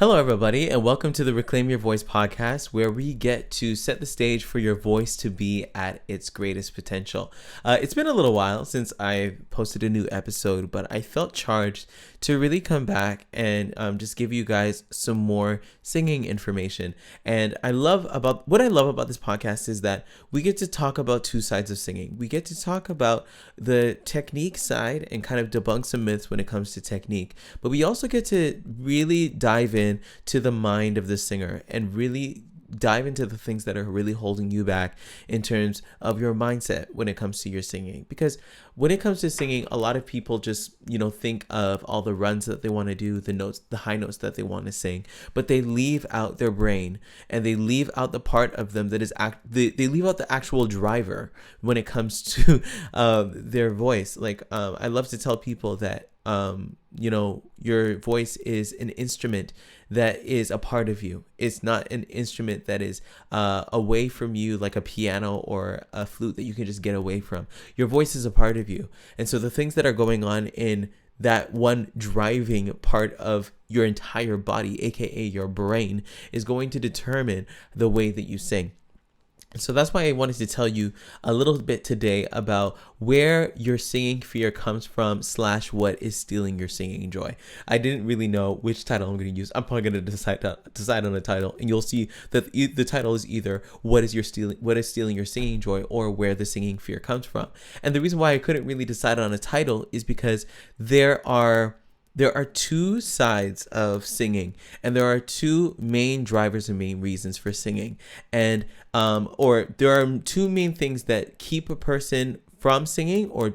Hello, everybody, and welcome to the Reclaim Your Voice podcast, where we get to set the stage for your voice to be at its greatest potential. It's been a little while since I posted a new episode, but I felt charged to really come back and just give you guys some more singing information. And what I love about this podcast is that we get to talk about two sides of singing. We get to talk about the technique side and kind of debunk some myths when it comes to technique, but we also get to really dive in to the mind of the singer and really dive into the things that are really holding you back in terms of your mindset when it comes to your singing. Because when it comes to singing, a lot of people just, think of all the runs that they want to do, the notes, the high notes that they want to sing, but they leave out their brain and they leave out the part of them that is they leave out the actual driver when it comes to their voice. I love to tell people that your voice is an instrument that is a part of you. It's not an instrument that is away from you like a piano or a flute that you can just get away from. Your voice is a part of you. And so the things that are going on in that one driving part of your entire body, aka your brain, is going to determine the way that you sing. So that's why I wanted to tell you a little bit today about where your singing fear comes from / what is stealing your singing joy. I didn't really know which title I'm going to use. I'm probably going to decide on a title, and you'll see that the title is either what is stealing your singing joy, or where the singing fear comes from. And the reason why I couldn't really decide on a title is because there are two sides of singing, and there are two main drivers and main reasons for singing. And or there are two main things that keep a person from singing or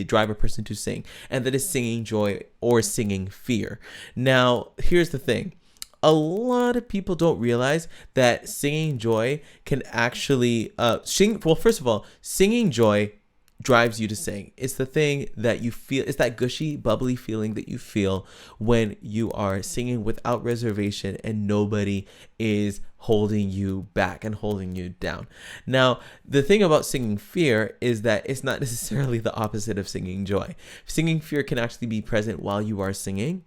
drive a person to sing, and that is singing joy or singing fear. Now, here's the thing. A lot of people don't realize that singing joy can actually first of all, singing joy drives you to sing. It's the thing that you feel. It's that gushy, bubbly feeling that you feel when you are singing without reservation and nobody is holding you back and holding you down. Now, the thing about singing fear is that it's not necessarily the opposite of singing joy. Singing fear can actually be present while you are singing,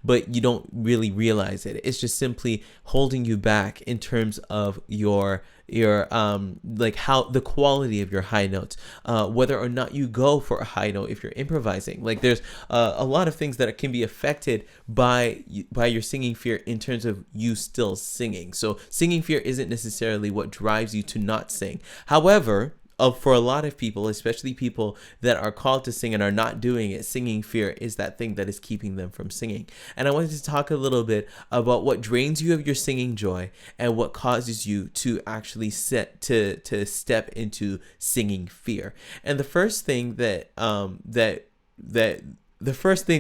but you don't really realize it. It's just simply holding you back in terms of your how the quality of your high notes, whether or not you go for a high note if you're improvising. There's a lot of things that can be affected by your singing fear in terms of you still singing. So singing fear isn't necessarily what drives you to not sing. However, for a lot of people, especially people that are called to sing and are not doing it, singing fear is that thing that is keeping them from singing. And I wanted to talk a little bit about what drains you of your singing joy and what causes you to actually to step into singing fear. And the first thing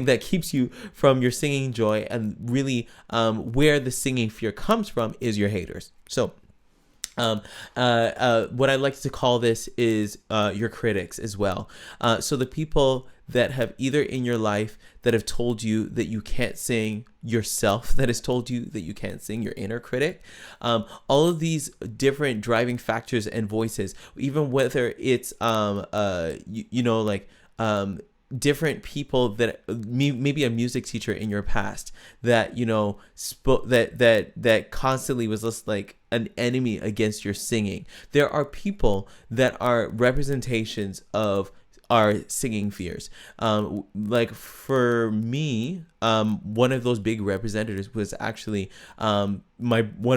that keeps you from your singing joy and really where the singing fear comes from is your haters. So what I like to call this is your critics as well. So the people that have either in your life that have told you that you can't sing, yourself that has told you that you can't sing, your inner critic, all of these different driving factors and voices, even whether it's different people that maybe a music teacher in your past that spoke that constantly was just like an enemy against your singing. There are people that are representations of our singing fears. Like for me, one of those big representatives was actually one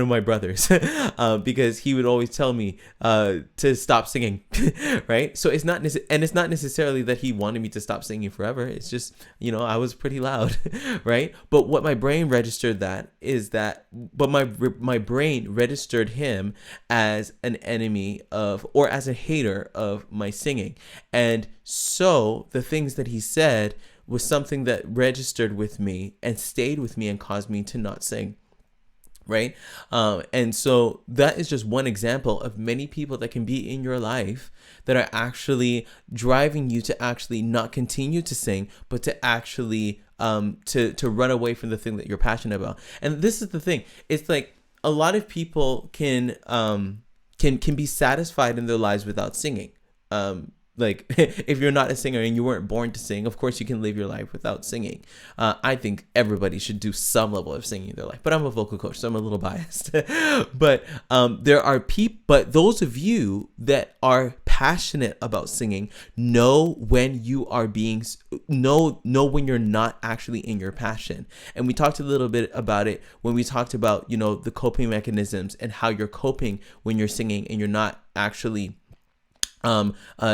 of my brothers, because he would always tell me to stop singing, right? So it's not necessarily that he wanted me to stop singing forever. It's just I was pretty loud, right? But what my brain registered my brain registered him as an enemy of, or as a hater of my singing, and so the things that he said was something that registered with me and stayed with me and caused me to not sing. Right. And so that is just one example of many people that can be in your life that are actually driving you to actually not continue to sing, but to actually to run away from the thing that you're passionate about. And this is the thing. It's like a lot of people can be satisfied in their lives without singing. like if you're not a singer and you weren't born to sing, of course you can live your life without singing. I think everybody should do some level of singing in their life, but I'm a vocal coach, so I'm a little biased. But there are people, but those of you that are passionate about singing know when you are being know when you're not actually in your passion. And we talked a little bit about it when we talked about, the coping mechanisms and how you're coping when you're singing and you're not actually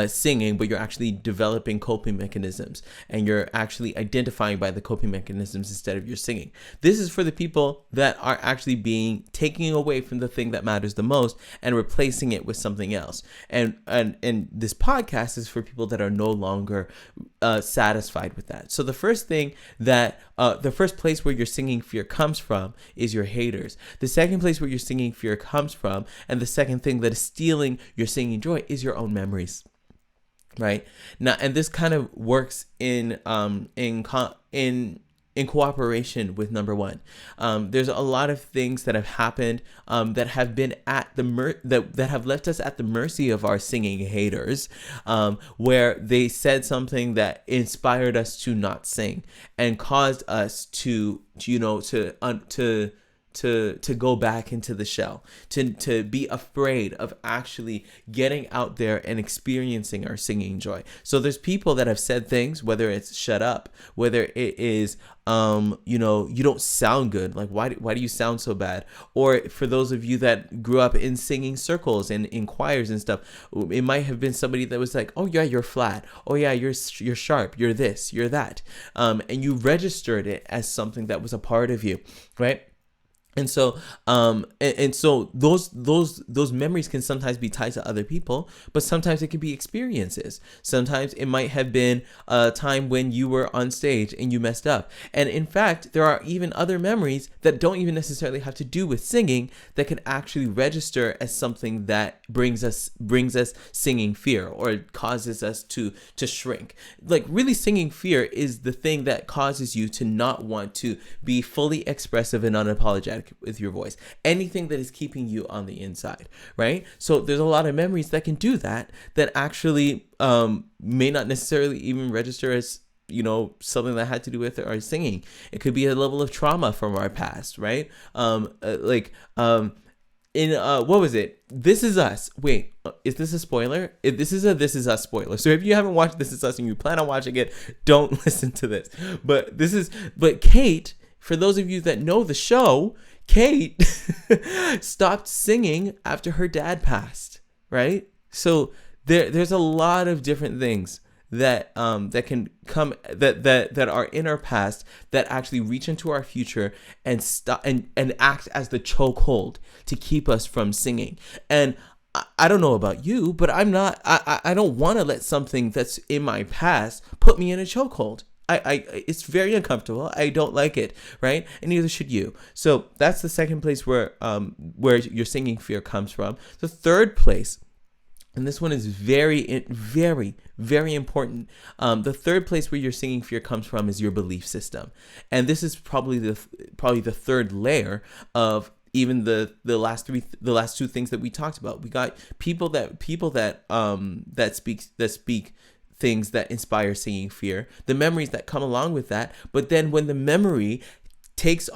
singing, but you're actually developing coping mechanisms and you're actually identifying by the coping mechanisms instead of your singing. This is for the people that are actually taking away from the thing that matters the most and replacing it with something else. And this podcast is for people that are no longer satisfied with that. So the first thing that the first place where your singing fear comes from is your haters. The second place where your singing fear comes from, and the second thing that is stealing your singing joy, is your own memories. Right now, and this kind of works in cooperation with number one. There's a lot of things that have happened that have been at the that have left us at the mercy of our singing haters, where they said something that inspired us to not sing and caused us to go back into the shell, to be afraid of actually getting out there and experiencing our singing joy. So there's people that have said things, whether it's shut up, whether it is you don't sound good, like why do you sound so bad? Or for those of you that grew up in singing circles and in choirs and stuff, it might have been somebody that was like, oh yeah, you're flat, oh yeah, you're sharp, you're this, you're that, and you registered it as something that was a part of you, right? And so, so those memories can sometimes be tied to other people, but sometimes it can be experiences. Sometimes it might have been a time when you were on stage and you messed up. And in fact, there are even other memories that don't even necessarily have to do with singing that can actually register as something that brings us singing fear or causes us to shrink. Like really, singing fear is the thing that causes you to not want to be fully expressive and unapologetic with your voice. Anything that is keeping you on the inside, right? So there's a lot of memories that can do that actually may not necessarily even register as something that had to do with our singing. It could be a level of trauma from our past, right? What was it? This Is Us. Wait, is this a spoiler? If this is a This Is Us spoiler. So if you haven't watched This Is Us and you plan on watching it, don't listen to this. But Kate, for those of you that know the show, Kate stopped singing after her dad passed, right? So there's a lot of different things that can come that are in our past that actually reach into our future and stop and act as the chokehold to keep us from singing. And I don't know about you, but I don't want to let something that's in my past put me in a chokehold. It's very uncomfortable. I don't like it, right? And neither should you. So that's the second place where your singing fear comes from. The third place, and this one is very, very, very important. The third place where your singing fear comes from is your belief system, and this is probably the third layer of even the last two things that we talked about. We got people that speak things that inspire singing fear, the memories that come along with that. But then when the memory takes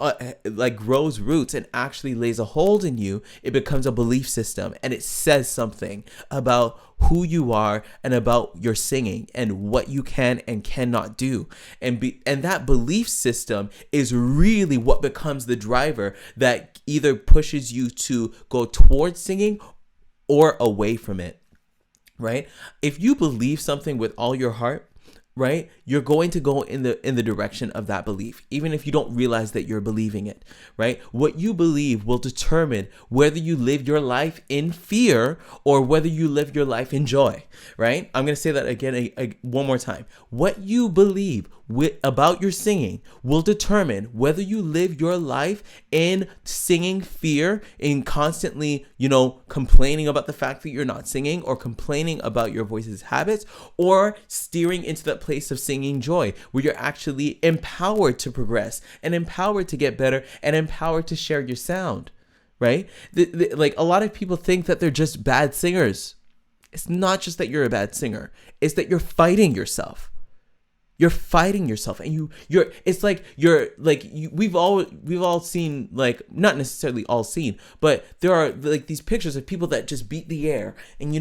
grows roots and actually lays a hold in you, it becomes a belief system, and it says something about who you are and about your singing and what you can and cannot do. And that belief system is really what becomes the driver that either pushes you to go towards singing or away from it. Right? If you believe something with all your heart, right, you're going to go in the direction of that belief, even if you don't realize that you're believing it, right? What you believe will determine whether you live your life in fear or whether you live your life in joy, right? I'm going to say that again one more time. What you believe about your singing will determine whether you live your life in singing fear, in constantly, complaining about the fact that you're not singing, or complaining about your voice's habits, or steering into that place of singing joy where you're actually empowered to progress and empowered to get better and empowered to share your sound, right? Like a lot of people think that they're just bad singers. It's not just that you're a bad singer. It's that you're fighting yourself. You're fighting yourself, and we've all seen, like, not necessarily all seen, but there are like these pictures of people that just beat the air, and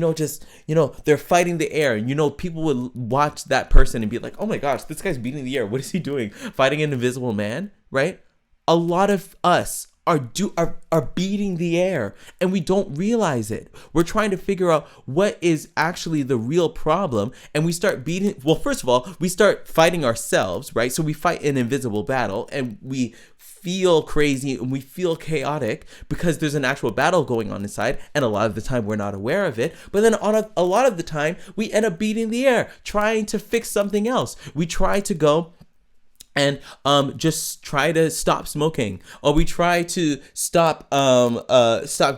they're fighting the air, and people would watch that person and be like, oh my gosh, this guy's beating the air. What is he doing? Fighting an invisible man, right? A lot of us are beating the air, and we don't realize it. We're trying to figure out what is actually the real problem, and we start first of all, we start fighting ourselves, right? So we fight an invisible battle, and we feel crazy and we feel chaotic because there's an actual battle going on inside, and a lot of the time we're not aware of it. But then a lot of the time we end up beating the air, trying to fix something else. We try to go and just try to stop smoking, or we try to stop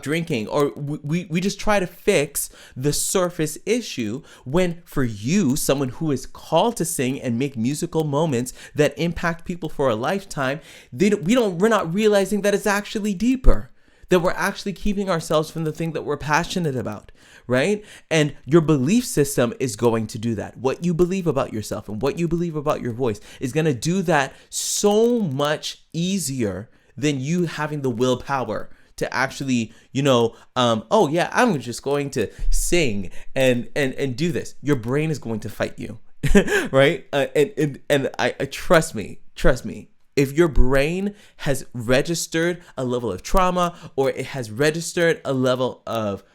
drinking, or we just try to fix the surface issue, when for you, someone who is called to sing and make musical moments that impact people for a lifetime, we're not realizing that it's actually deeper, that we're actually keeping ourselves from the thing that we're passionate about, right? And your belief system is going to do that. What you believe about yourself and what you believe about your voice is going to do that so much easier than you having the willpower to actually, oh yeah, I'm just going to sing and do this. Your brain is going to fight you, right? And I trust me. If your brain has registered a level of trauma, or it has registered a level of,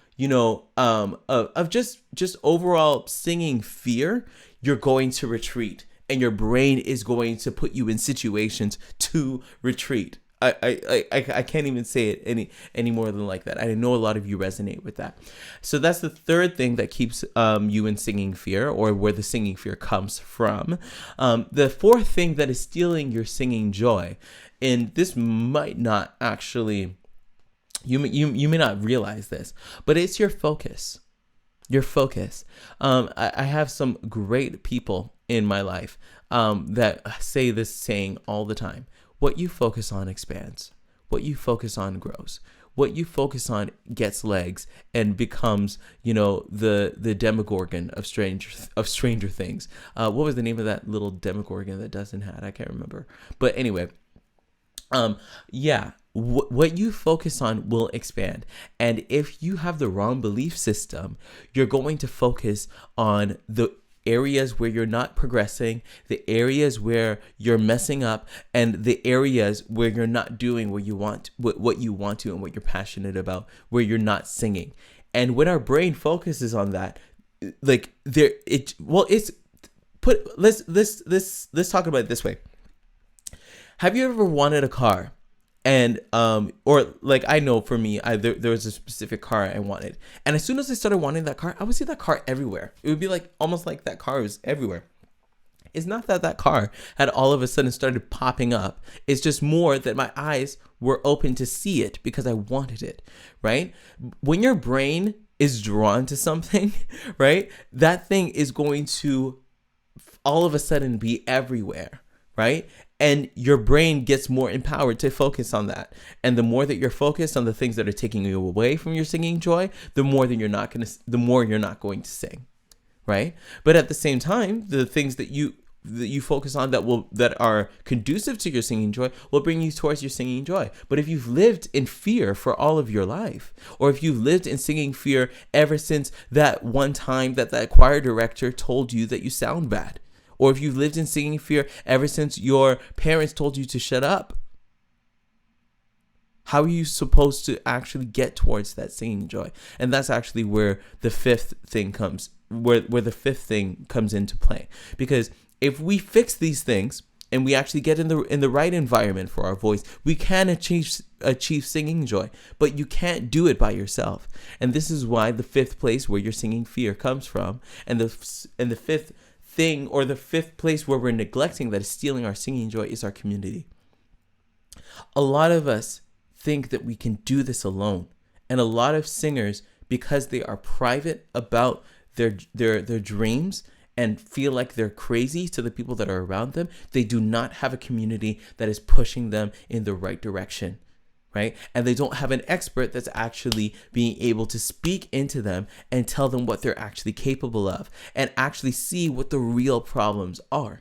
of just overall singing fear, you're going to retreat, and your brain is going to put you in situations to retreat. I can't even say it any more than like that. I know a lot of you resonate with that. So that's the third thing that keeps you in singing fear, or where the singing fear comes from. The fourth thing that is stealing your singing joy, and this might not actually, you may not realize this, but it's your focus. Your focus. I have some great people in my life that say this saying all the time. What you focus on expands. What you focus on grows. What you focus on gets legs and becomes, the Demogorgon of Stranger Things. What was the name of that little Demogorgon that Dustin had? I can't remember. But anyway, what you focus on will expand. And if you have the wrong belief system, you're going to focus on the areas where you're not progressing, the areas where you're messing up, and the areas where you're not doing what you want to and what you're passionate about, where you're not singing. And when our brain focuses on that, let's talk about it this way. Have you ever wanted a car? And or like, I know for me, there was a specific car I wanted, and as soon as I started wanting that car, I would see that car everywhere. It would be like almost like that car was everywhere. It's not that car had all of a sudden started popping up. It's just more that my eyes were open to see it because I wanted it, right? When your brain is drawn to something, right, that thing is going to all of a sudden be everywhere, right? And your brain gets more empowered to focus on that. And the more that you're focused on the things that are taking you away from your singing joy, the more you're not going to sing, right? But at the same time, the things that you focus on that are conducive to your singing joy will bring you towards your singing joy. But if you've lived in fear for all of your life, or if you've lived in singing fear ever since that one time that choir director told you that you sound bad, or if you've lived in singing fear ever since your parents told you to shut up, how are you supposed to actually get towards that singing joy? And that's actually where the fifth thing comes into play. Because if we fix these things and we actually get in the right environment for our voice, we can achieve singing joy. But you can't do it by yourself. And this is why the fifth place where your singing fear comes from, and the fifth thing, or the fifth place where we're neglecting that is stealing our singing joy, is our community. A lot of us think that we can do this alone, and a lot of singers, because they are private about their dreams and feel like they're crazy to the people that are around them, they do not have a community that is pushing them in the right direction, right? And they don't have an expert that's actually being able to speak into them and tell them what they're actually capable of and actually see what the real problems are,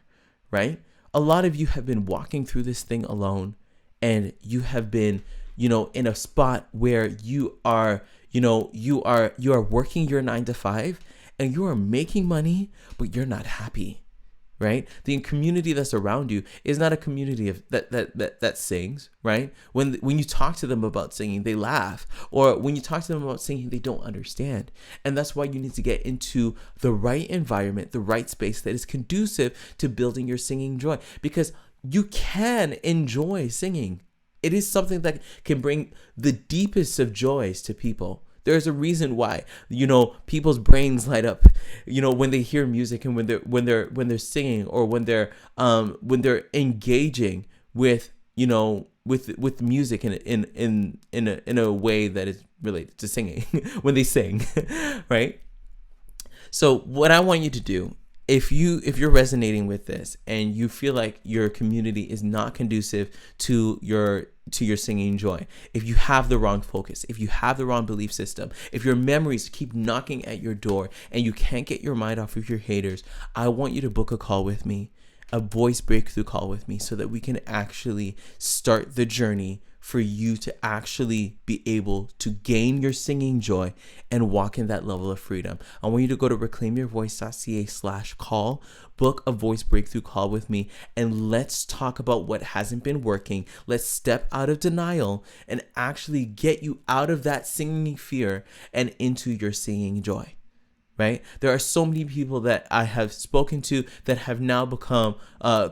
right? A lot of you have been walking through this thing alone, and you have been, in a spot where you are working your 9 to 5 and you are making money, but you're not happy. Right? The community that's around you is not a community of that sings, right? When you talk to them about singing, they laugh, or when you talk to them about singing, they don't understand. And that's why you need to get into the right environment, the right space that is conducive to building your singing joy, because you can enjoy singing. It is something that can bring the deepest of joys to people. There's a reason why, people's brains light up, when they hear music, and when they're singing, or when they're engaging with, with music in a way that is related to singing when they sing, right? So what I want you to do, if you're resonating with this and you feel like your community is not conducive to your singing joy, if you have the wrong focus, if you have the wrong belief system, if your memories keep knocking at your door and you can't get your mind off of your haters, I want you to book a call with me, a voice breakthrough call with me, so that we can actually start the journey for you to actually be able to gain your singing joy and walk in that level of freedom. I want you to go to reclaimyourvoice.ca/call, book a voice breakthrough call with me, and let's talk about what hasn't been working. Let's step out of denial and actually get you out of that singing fear and into your singing joy. Right? There are so many people that I have spoken to that have now become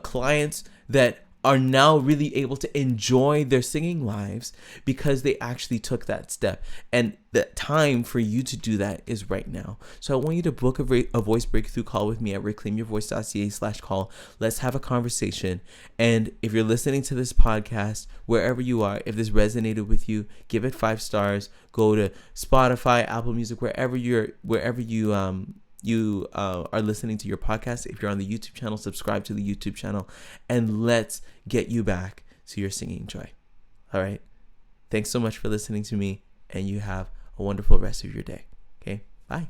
clients that are now really able to enjoy their singing lives because they actually took that step. And the time for you to do that is right now. So I want you to book a voice breakthrough call with me at reclaimyourvoice.ca/call. Let's have a conversation. And if you're listening to this podcast, wherever you are, if this resonated with you, give it 5 stars. Go to Spotify, Apple Music, wherever you are listening to your podcast. If you're on the YouTube channel, subscribe to the YouTube channel, and let's get you back to your singing joy. All right. Thanks so much for listening to me, and you have a wonderful rest of your day. Okay. Bye.